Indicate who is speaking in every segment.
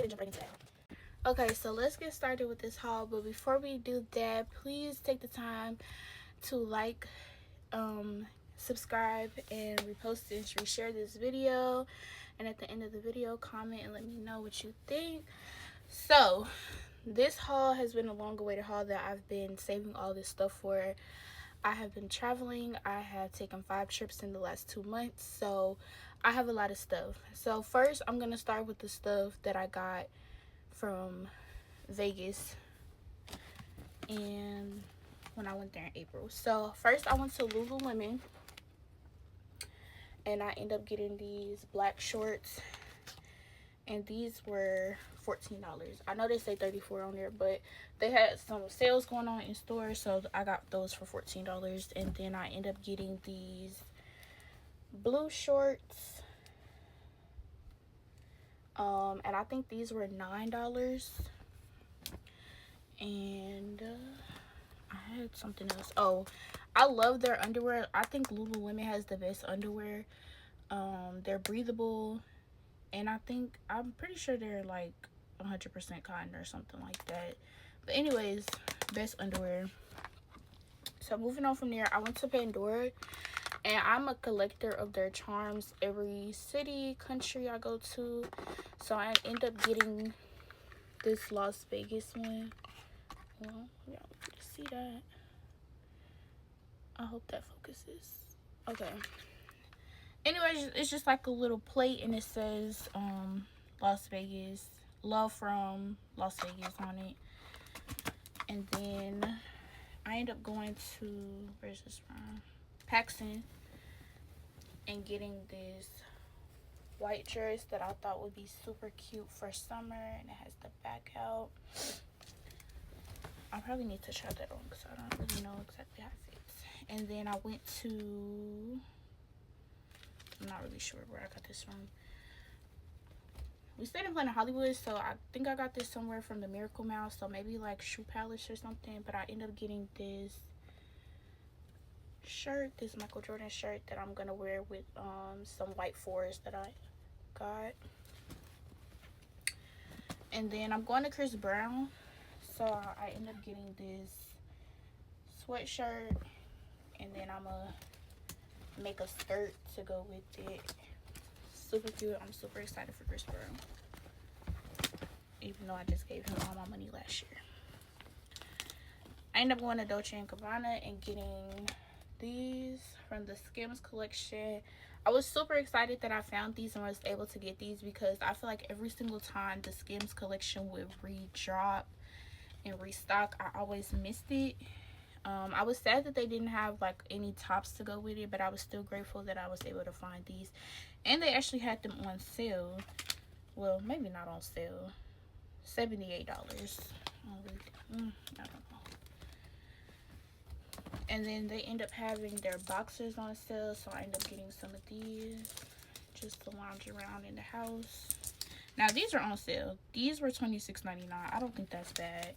Speaker 1: ahead and jump right into that. Okay, so let's get started with this haul, but before we do that, please take the time to like, subscribe, and repost and reshare this video, and at the end of the video, comment and let me know what you think. So this haul has been a long awaited haul that I've been saving all this stuff for. I have been traveling. I have taken 5 trips in the last 2 months, so I have a lot of stuff. So first I'm gonna start with the stuff that I got from Vegas and when I went there in April. So first I went to Lululemon and I ended up getting these black shorts, and these were $14. I know they say $34 on there, but they had some sales going on in stores, so I got those for $14. And then I ended up getting these blue shorts, and I think these were $9. And I had something else. Oh, I love their underwear. I think Lululemon has the best underwear. They're breathable, and I'm pretty sure they're like 100% cotton or something like that. But anyways, best underwear. So moving on from there, I went to Pandora, and I'm a collector of their charms every city, country I go to. So I end up getting this Las Vegas one. Well, y'all can see that. I hope that focuses. Okay. Anyways, it's just like a little plate, and it says Las Vegas, love from Las Vegas on it. And then I end up going to, where's this from? Paxson, and getting this white dress that I thought would be super cute for summer, and it has the back out. I probably need to try that on because I don't really know exactly how it fits. And then I went to, I'm not really sure where I got this from. We stayed in Planet Hollywood, so I think I got this somewhere from the Miracle Mile, so maybe like Shoe Palace or something. But I ended up getting this shirt, this Michael Jordan shirt that I'm gonna wear with some white forest that I got. And then I'm going to Chris Brown, so I ended up getting this sweatshirt, and then I'm gonna make a skirt to go with it. Super cute. I'm super excited for Chris Brown, even though I just gave him all my money last year. I ended up going to Dolce and Gabbana and getting these from the Skims collection. I was super excited that I found these and was able to get these because I feel like every single time the Skims collection would re-drop and restock, I always missed it. I was sad that they didn't have like any tops to go with it, but I was still grateful that I was able to find these, and they actually had them on sale. Well, maybe not on sale. $78. I don't know. And then they end up having their boxers on sale, so I end up getting some of these just to lounge around in the house. Now these are on sale. These were $26.99. I don't think that's bad.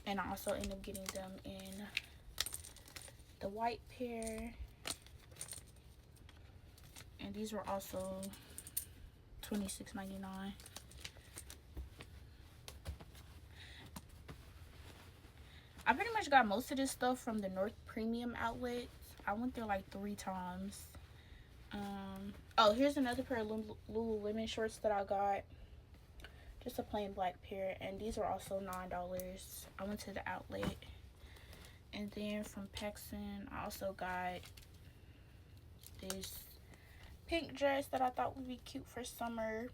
Speaker 1: And I also end up getting them in the white pair. And these were also $26.99. I pretty much got most of this stuff from the North Premium outlet. I went there like 3 times. Oh, here's another pair of Lululemon shorts that I got. Just a plain black pair, and these were also $9. I went to the outlet. And then from Paxson, I also got this pink dress that I thought would be cute for summer,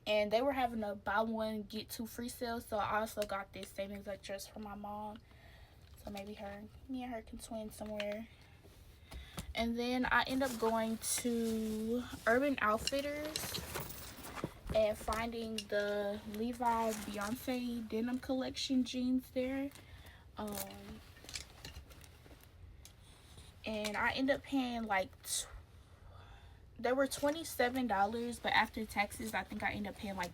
Speaker 1: and they were having a buy one get 2 free sale, so I also got this same exact dress for my mom, so maybe me and her can twin somewhere. And then I end up going to Urban Outfitters and finding the Levi Beyoncé denim collection jeans there. And I end up paying like, they were $27, but after taxes, I think I end up paying like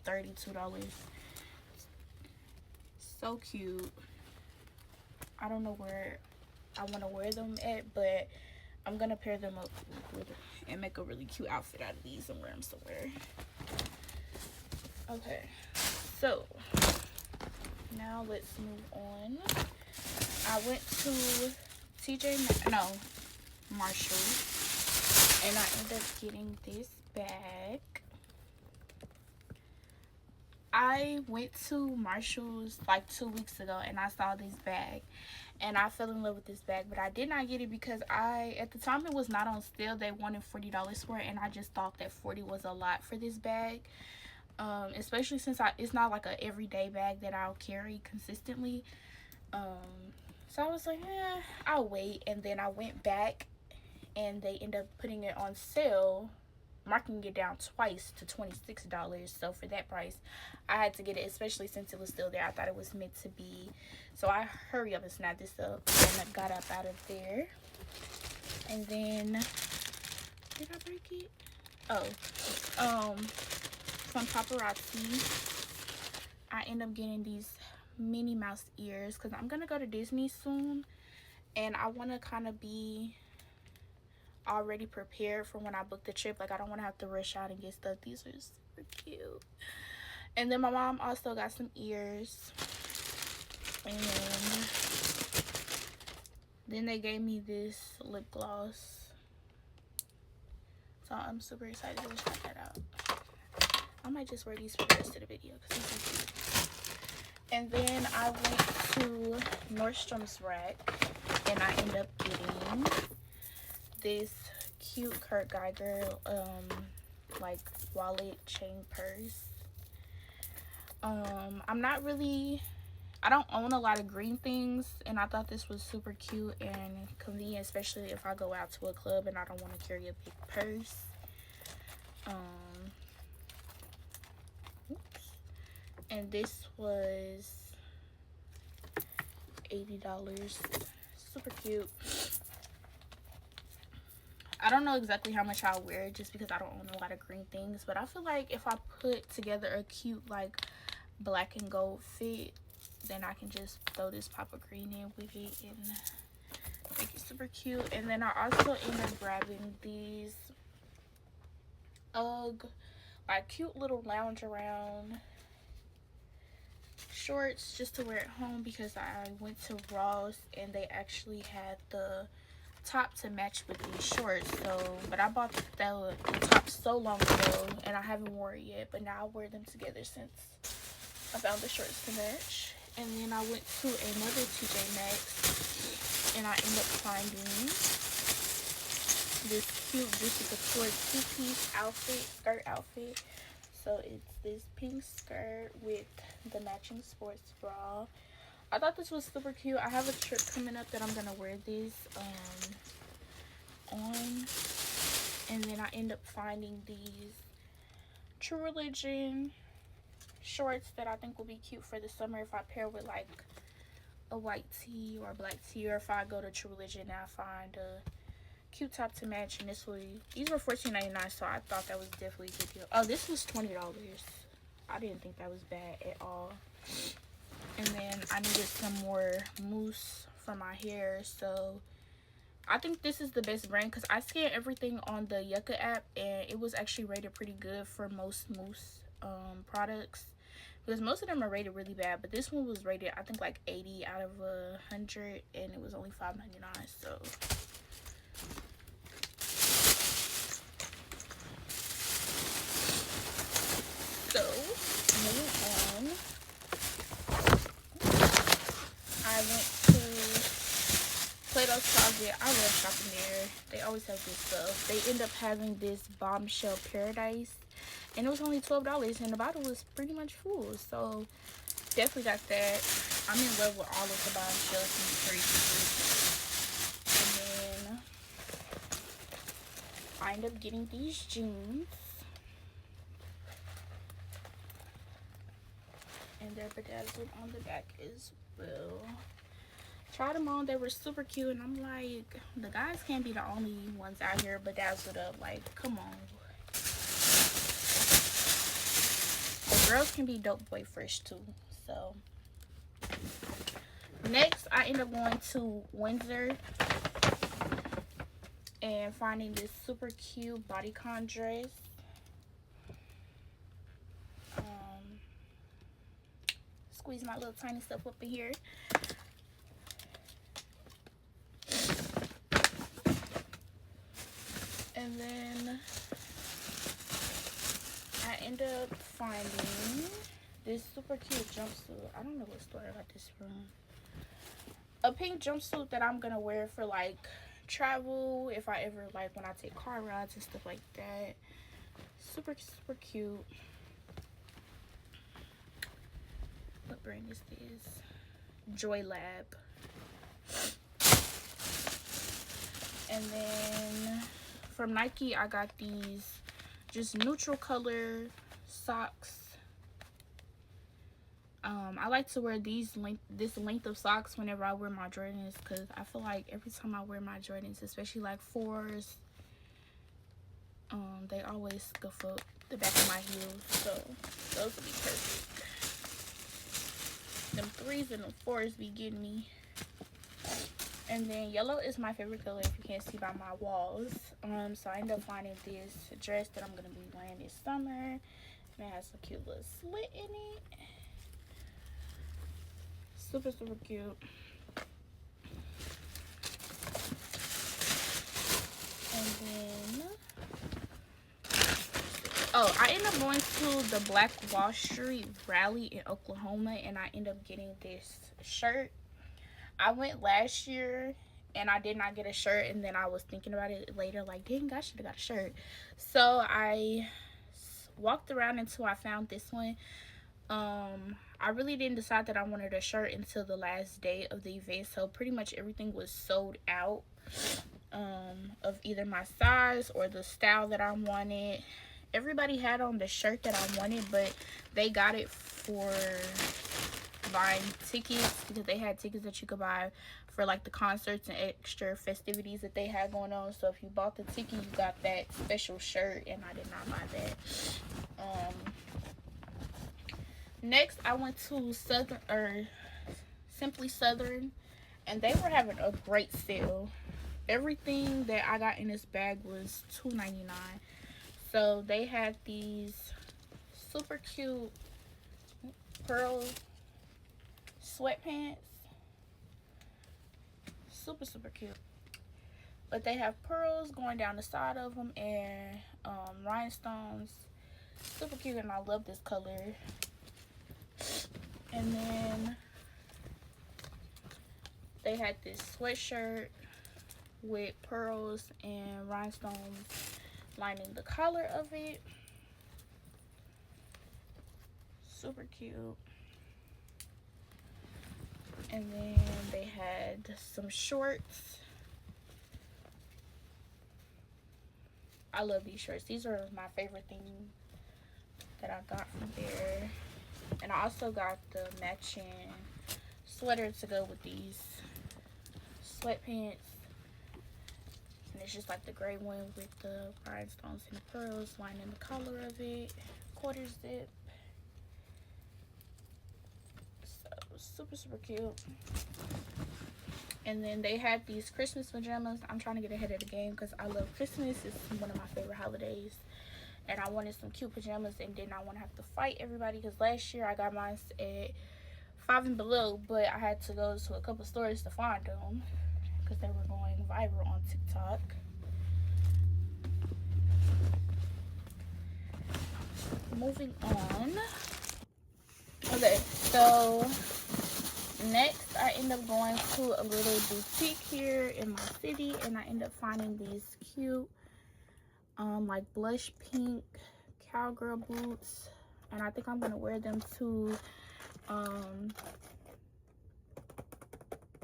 Speaker 1: $32. So cute. I don't know where I want to wear them at, but I'm gonna pair them up with and make a really cute outfit out of these and wear them somewhere. Okay, so now let's move on. I went to Marshall, and I ended up getting this bag. I went to Marshall's like 2 weeks ago, and I saw this bag, and I fell in love with this bag, but I did not get it because at the time it was not on sale. They wanted $40 for it, and I just thought that 40 was a lot for this bag. Especially since it's not like a everyday bag that I'll carry consistently. So I was like, I'll wait. And then I went back, and they ended up putting it on sale, marking it down twice to $26. So for that price, I had to get it, especially since it was still there. I thought it was meant to be. So I hurry up and snapped this up, and I got up out of there. And then, did I break it? From Paparazzi, I end up getting these Minnie Mouse ears because I'm gonna go to Disney soon, and I want to kind of be already prepared for when I book the trip. Like, I don't want to have to rush out and get stuff. These are super cute. And then my mom also got some ears, and then they gave me this lip gloss, so I'm super excited to try that out. I might just wear these for the rest of the video because these are cute. And then I went to Nordstrom's rack, and I ended up getting this cute Kurt Geiger like wallet chain purse. I don't own a lot of green things, and I thought this was super cute and convenient, especially if I go out to a club and I don't want to carry a big purse. And this was $80. Super cute. I don't know exactly how much I'll wear just because I don't own a lot of green things, but I feel like if I put together a cute like black and gold fit, then I can just throw this pop of green in with it and make it super cute. And then I also ended up grabbing these UGG like cute little lounge around shorts just to wear at home because I went to Ross and they actually had the top to match with these shorts. So but I bought the top so long ago and I haven't worn it yet, but now I'll wear them together since I found the shorts to match. And then I went to another TJ Maxx and I ended up finding this cute Juicy Couture two-piece skirt outfit. So it's this pink skirt with the matching sports bra. I thought this was super cute. I have a trip coming up that I'm gonna wear this on. And then I end up finding these True Religion shorts that I think will be cute for the summer if I pair with like a white tee or a black tee, or if I go to True Religion and I find a cute top to match. And these were $14.99, so I thought that was definitely a good deal. Oh, this was $20. I didn't think that was bad at all. And then I needed some more mousse for my hair, so I think this is the best brand because I scanned everything on the Yucca app and it was actually rated pretty good for most mousse products, because most of them are rated really bad, but this one was rated I think like 80 out of 100 and it was only $5.99. So moving on, I went to Plato's Closet. I love shopping there. They always have good stuff. They end up having this Bombshell Paradise, and it was only $12, and the bottle was pretty much full. So definitely got that. I'm in love with all of the Bombshells and fragrances. And then I end up getting these jeans, and they're bedazzled on the back as well. Tried them on, they were super cute, and I'm like, the guys can't be the only ones out here bedazzled up. Like, come on. The girls can be dope boy fresh too. So next I end up going to Windsor and finding this super cute bodycon dress. squeeze my little tiny stuff up in here. And then I end up finding this super cute jumpsuit. I don't know what store I got this from. A pink jumpsuit that I'm gonna wear for like travel, if I ever like when I take car rides and stuff like that. Super cute. What brand is this? Joy Lab. And then from Nike, I got these just neutral color socks. I like to wear this length of socks whenever I wear my Jordans, because I feel like every time I wear my Jordans, especially like 4s, they always scuff up the back of my heels, so those will be perfect. Them 3s and them 4s be getting me. And then yellow is my favorite color, if you can't see by my walls. So I ended up finding this dress that I'm gonna be wearing this summer, and it has a cute little slit in it. Super cute. And then I ended up going to the Black Wall Street rally in Oklahoma, and I ended up getting this shirt. I went last year and I did not get a shirt, and then I was thinking about it later, like, dang, I should have got a shirt. So I walked around until I found this one. I really didn't decide that I wanted a shirt until the last day of the event, so pretty much everything was sold out of either my size or the style that I wanted. Everybody had on the shirt that I wanted, but they got it for buying tickets, because they had tickets that you could buy for like the concerts and extra festivities that they had going on. So if you bought the ticket, you got that special shirt, and I did not buy that. Next, I went to Simply Southern, and they were having a great sale. Everything that I got in this bag was $2.99. So they had these super cute pearl sweatpants. Super cute. But they have pearls going down the side of them, and rhinestones. Super cute, and I love this color. And then they had this sweatshirt with pearls and rhinestones lining the collar of it. Super cute. And then they had some shorts. I love these shorts. These are my favorite thing that I got from there. And I also got the matching sweater to go with these sweatpants. And it's just like the gray one with the rhinestones and the pearls lining the collar of it. Quarter zip. So super cute. And then they had these Christmas pajamas. I'm trying to get ahead of the game because I love Christmas. It's one of my favorite holidays. And I wanted some cute pajamas and did not want to have to fight everybody, because last year I got mine at 5 and Below, but I had to go to a couple stores to find them because they were going viral on TikTok. Moving on. Okay, so next I end up going to a little boutique here in my city, and I end up finding these cute like blush pink cowgirl boots, and I think I'm gonna wear them to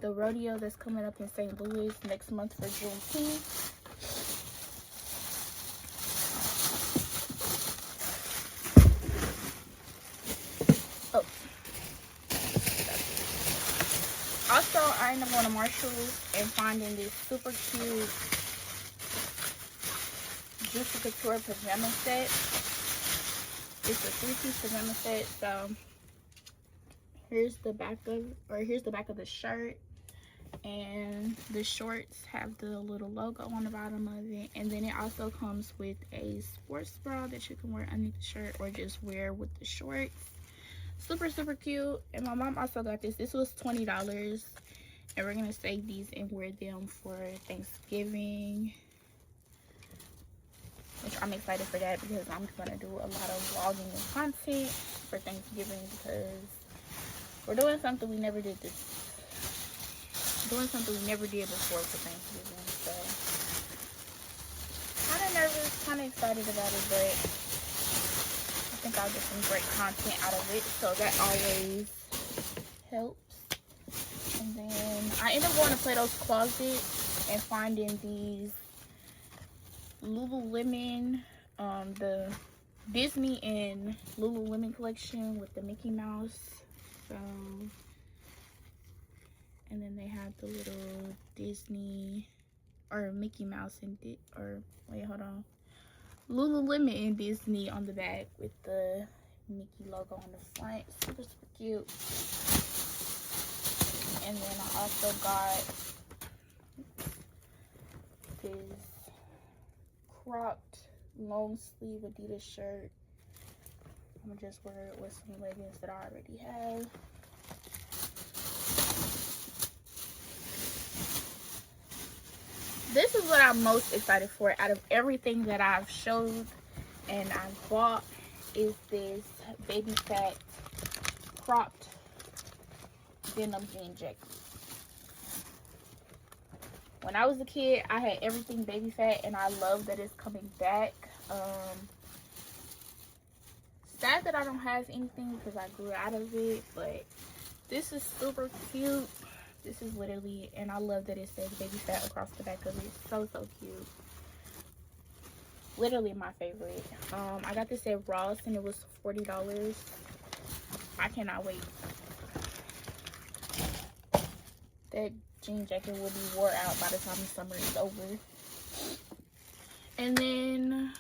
Speaker 1: the rodeo that's coming up in St. Louis next month for Juneteenth. Also, I ended up going to Marshall's and finding this super cute Juicy Couture pajama set. It's a 3-piece pajama set. So here's the back of the shirt, and the shorts have the little logo on the bottom of it. And then it also comes with a sports bra that you can wear underneath the shirt or just wear with the shorts. Super, super cute. And my mom also got this. This was $20. And we're going to save these and wear them for Thanksgiving. Which I'm excited for that because I'm going to do a lot of vlogging and content for Thanksgiving because we're doing something we never did before for Thanksgiving. So, kind of nervous, kind of excited about it, but I think I'll get some great content out of it. So that always helps. And then I ended up going to Plato's Closet and finding these Lululemon, the Disney and Lululemon collection with the Mickey Mouse. So, and then they have the little Disney or Mickey Mouse and Lululemon and Disney on the back with the Mickey logo on the front. Super, super cute. And then I also got this cropped long sleeve Adidas shirt. I'm gonna just wear it with some leggings that I already have. This is what I'm most excited for out of everything that I've showed and I've bought, is this baby fat cropped denim jean jacket. When I was a kid, I had everything baby fat, and I love that it's coming back. Sad that I don't have anything because I grew out of it, but this is super cute. This is literally, and I love that it says baby fat across the back of it. So, so cute. Literally my favorite. I got this at Ross and it was $40. I cannot wait. That jean jacket will be wore out by the time the summer is over. And then,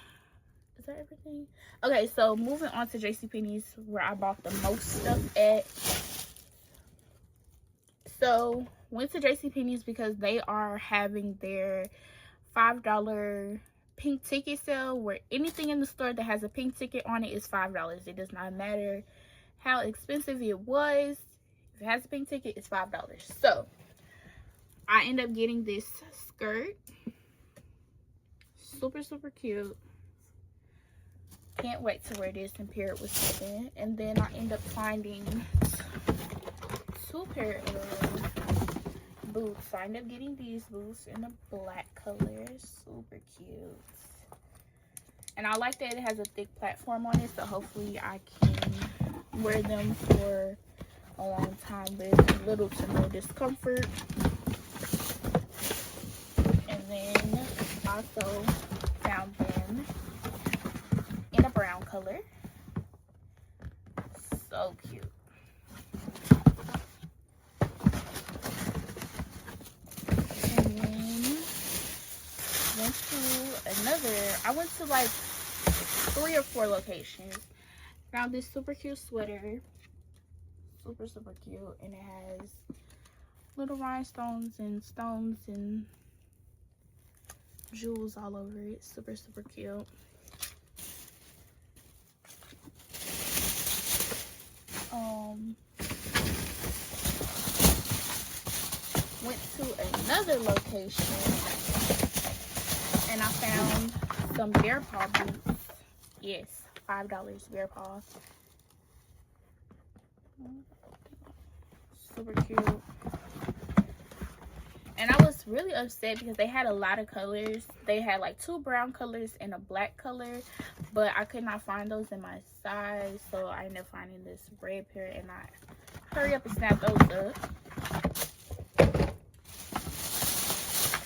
Speaker 1: is that everything? Okay, so moving on to JCPenney's, where I bought the most stuff at. So, went to JCPenney's because they are having their $5 pink ticket sale, where anything in the store that has a pink ticket on it is $5. It does not matter how expensive it was. If it has a pink ticket, it's $5. So, I end up getting this skirt. Super, super cute. Can't wait to wear this and pair it with something. And then I end up finding two pair of boots. I end up getting these boots in the black color. Super cute. And I like that it has a thick platform on it, so hopefully I can wear them for a long time with little to no discomfort. And then also found them in a brown color. So cute. And then I went to like 3 or 4 locations. Found this super cute sweater. Super, super cute. And it has little rhinestones and stones and jewels all over it. Super, super cute. Went to another location and I found some bear paw boots. Yes, $5 bear paw. Super cute. And I was really upset because they had a lot of colors. They had like 2 brown colors and a black color, but I could not find those in my size, so I ended up finding this red pair and I hurry up and snap those up.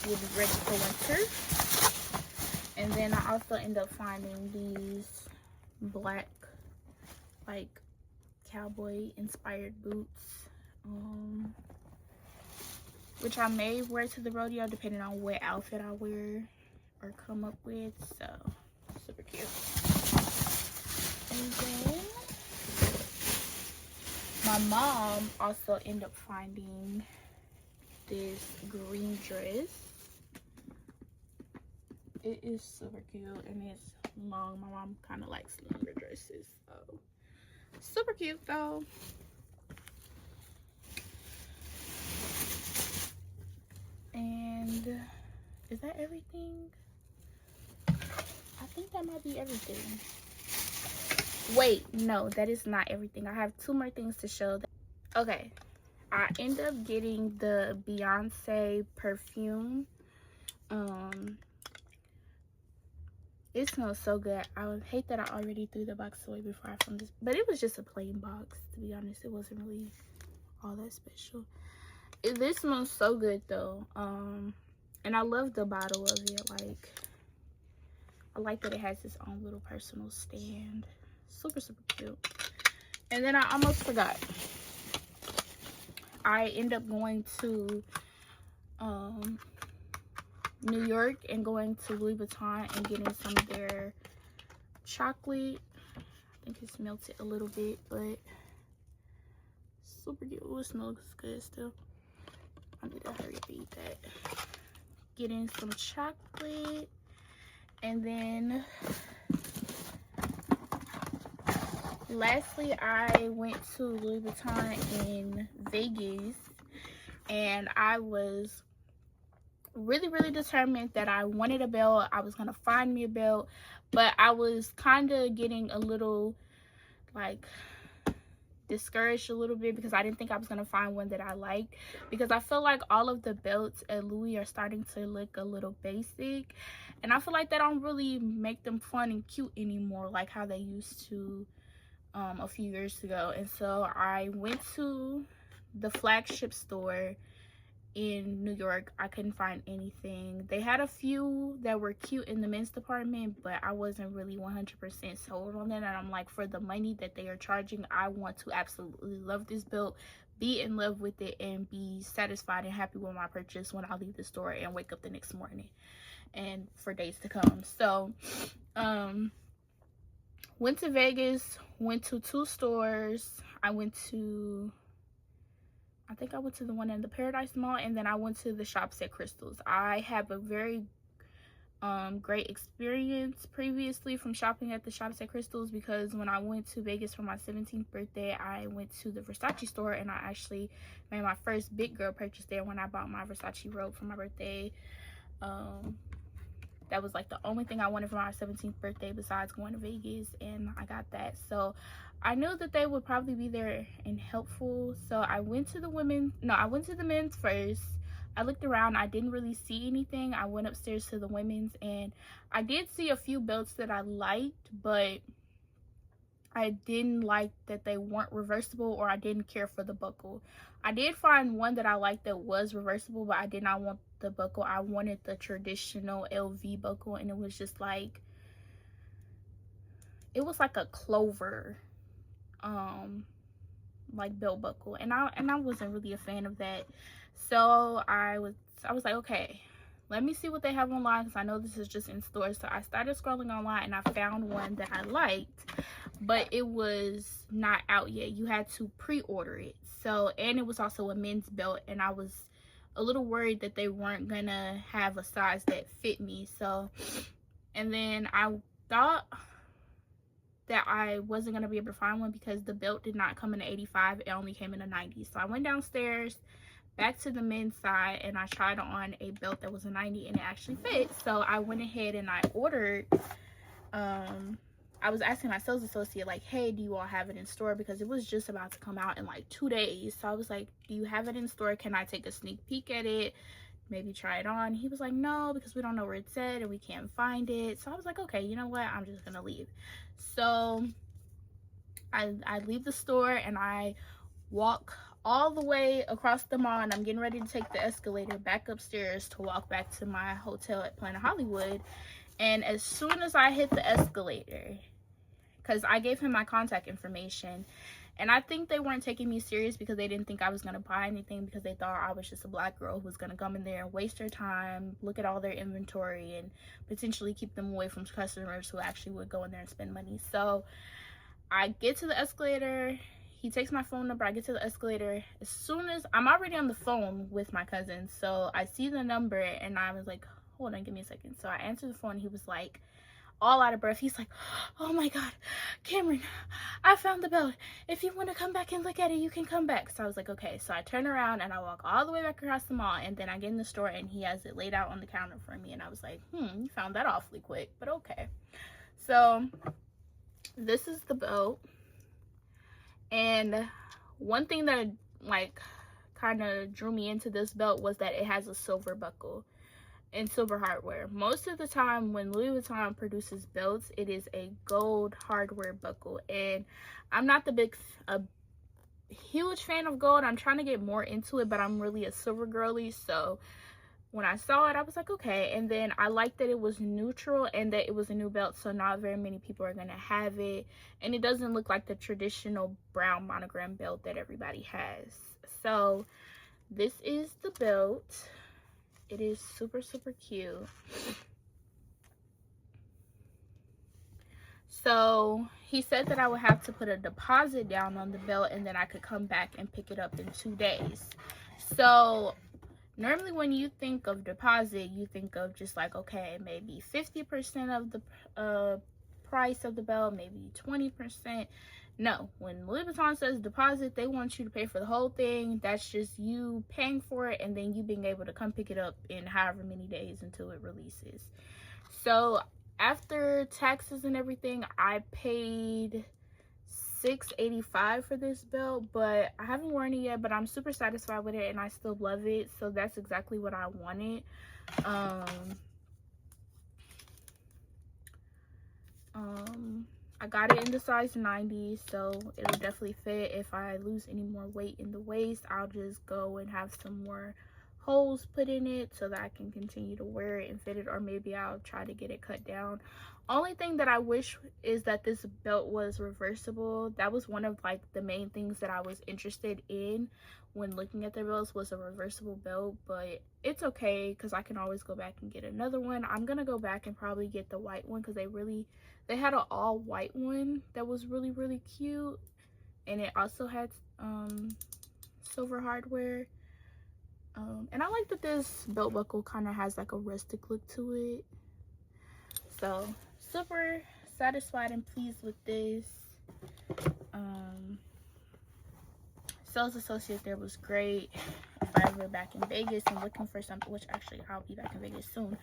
Speaker 1: We'll be ready for winter. And then I also end up finding these black, like, cowboy inspired boots, which I may wear to the rodeo depending on what outfit I wear or come up with. So super cute. And then my mom also ended up finding this green dress. It is super cute and it's long. My mom kind of likes longer dresses, so Super cute though. And is that everything? I think that might be everything. Wait, no, that is not everything. I have 2 more things to show. Okay, I end up getting the Beyoncé perfume. It smells so good. I would hate that I already threw the box away before I filmed this, but it was just a plain box, to be honest. It wasn't really all that special. This smells so good though. And I love the bottle of it. Like, I like that it has its own little personal stand. Super cute. And then I almost forgot. I end up going to New York and going to Louis Vuitton and getting some of their chocolate. I think it's melted a little bit, but super cute. It smells good still. I need to hurry up and eat that. Getting some chocolate, and then lastly, I went to Louis Vuitton in Vegas, and I was really determined that I wanted a belt. I was gonna find me a belt, but I was kind of getting a little like discouraged a little bit because I didn't think I was gonna find one that I liked, because I feel like all of the belts at Louis are starting to look a little basic, and I feel like they don't really make them fun and cute anymore like how they used to a few years ago. And so I went to the flagship store in New York. I couldn't find anything. They had a few that were cute in the men's department, but I wasn't really 100% sold on that. And I'm like, for the money that they are charging, I want to absolutely love this belt, be in love with it, and be satisfied and happy with my purchase when I leave the store and wake up the next morning and for days to come. So went to Vegas, went to 2 stores. I think I went to the one in the Paradise Mall, and then I went to the Shops at Crystals. I have a very great experience previously from shopping at the Shops at Crystals, because when I went to Vegas for my 17th birthday, I went to the Versace store, and I actually made my first big girl purchase there when I bought my Versace robe for my birthday. That was like the only thing I wanted for my 17th birthday besides going to Vegas, and I got that. So I knew that they would probably be there and helpful. So I went to the men's first. I looked around. I didn't really see anything. I went upstairs to the women's, and I did see a few belts that I liked, but I didn't like that they weren't reversible, or I didn't care for the buckle. I did find one that I liked that was reversible, but I did not want the buckle. I wanted the traditional LV buckle, and it was just like, it was like a clover like belt buckle, and I wasn't really a fan of that. So I was like, okay, let me see what they have online, because I know this is just in stores. So I started scrolling online, and I found one that I liked, but it was not out yet. You had to pre-order it. So, and it was also a men's belt, and I was a little worried that they weren't gonna have a size that fit me. So, and then I thought that I wasn't gonna be able to find one because the belt did not come in an 85, it only came in a 90. So I went downstairs back to the men's side, and I tried on a belt that was a 90, and it actually fit. So I went ahead and I ordered. I was asking my sales associate, like, hey, do you all have it in store, because it was just about to come out in like 2 days. So I was like, do you have it in store? Can I take a sneak peek at it, maybe try it on? He was like, no, because we don't know where it's at and we can't find it. So I was like, okay, you know what, I'm just gonna leave. So I leave the store, and I walk all the way across the mall, and I'm getting ready to take the escalator back upstairs to walk back to my hotel at Planet Hollywood. And as soon as I hit the escalator, because I gave him my contact information, and I think they weren't taking me serious because they didn't think I was going to buy anything, because they thought I was just a black girl who was going to come in there and waste their time, look at all their inventory, and potentially keep them away from customers who actually would go in there and spend money. So I get to the escalator. He takes my phone number. I get to the escalator. As soon as I'm already on the phone with my cousin, so I see the number, and I was like, hold on, give me a second. So I answered the phone. He was like, all out of breath. He's like, oh my God, Cameron, I found the belt. If you want to come back and look at it, you can come back. So I was like, okay. So I turn around and I walk all the way back across the mall, and then I get in the store and he has it laid out on the counter for me. And I was like, you found that awfully quick, but okay. So this is the belt. And one thing that like kind of drew me into this belt was that it has a silver buckle and silver hardware. Most of the time when Louis Vuitton produces belts, it is a gold hardware buckle, and I'm not a huge fan of gold. I'm trying to get more into it, but I'm really a silver girly. So when I saw it, I was like, okay. And then I liked that it was neutral and that it was a new belt, so not very many people are gonna have it, and it doesn't look like the traditional brown monogram belt that everybody has. So this is the belt. It is super, super cute. So he said that I would have to put a deposit down on the belt and then I could come back and pick it up in 2 days. So normally when you think of deposit, you think of just like, okay, maybe 50% of the price of the belt, maybe 20%. No, when Louis Vuitton says deposit, they want you to pay for the whole thing. That's just you paying for it and then you being able to come pick it up in however many days until it releases. So after taxes and everything, I paid $685 for this belt, but I haven't worn it yet, but I'm super satisfied with it and I still love it. So that's exactly what I wanted. I got it in the size 90, so it'll definitely fit. If I lose any more weight in the waist, I'll just go and have some more holes put in it so that I can continue to wear it and fit it, or maybe I'll try to get it cut down. Only thing that I wish is that this belt was reversible. That was one of like the main things that I was interested in when looking at the belts, was a reversible belt, but it's okay because I can always go back and get another one. I'm gonna go back and probably get the white one because they had an all white one that was really, really cute, and it also had silver hardware. And I like that this belt buckle kind of has like a rustic look to it. So super satisfied and pleased with this. Sales associate there was great. If I ever back in Vegas and looking for something, which actually I'll be back in Vegas soon,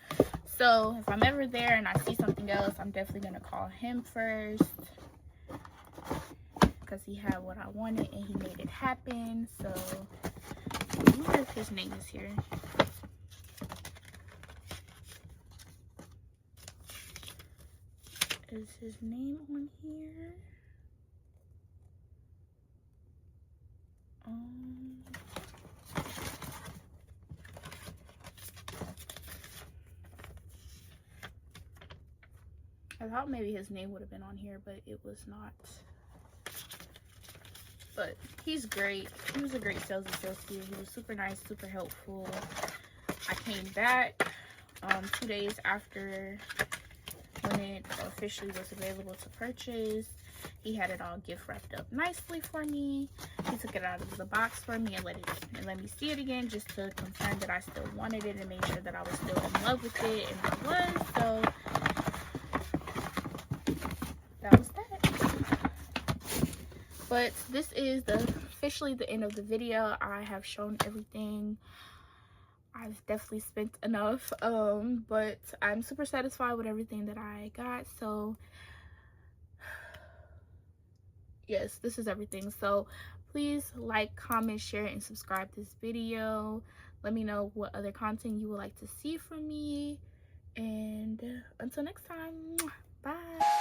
Speaker 1: so if I'm ever there and I see something else, I'm definitely gonna call him first because he had what I wanted and he made it happen. So I wonder if his name is here. Is his name on here? I thought maybe his name would have been on here, but it was not. But he's great. He was a great sales associate. He was super nice, super helpful. I came back 2 days after when it officially was available to purchase. He had it all gift wrapped up nicely for me. He took it out of the box for me and let me see it again, just to confirm that I still wanted it and make sure that I was still in love with it, and I was. So that was that. But this is officially the end of the video. I have shown everything. I've definitely spent enough, but I'm super satisfied with everything that I got. So yes, this is everything. So please like, comment, share, and subscribe this video. Let me know what other content you would like to see from me, and until next time, bye.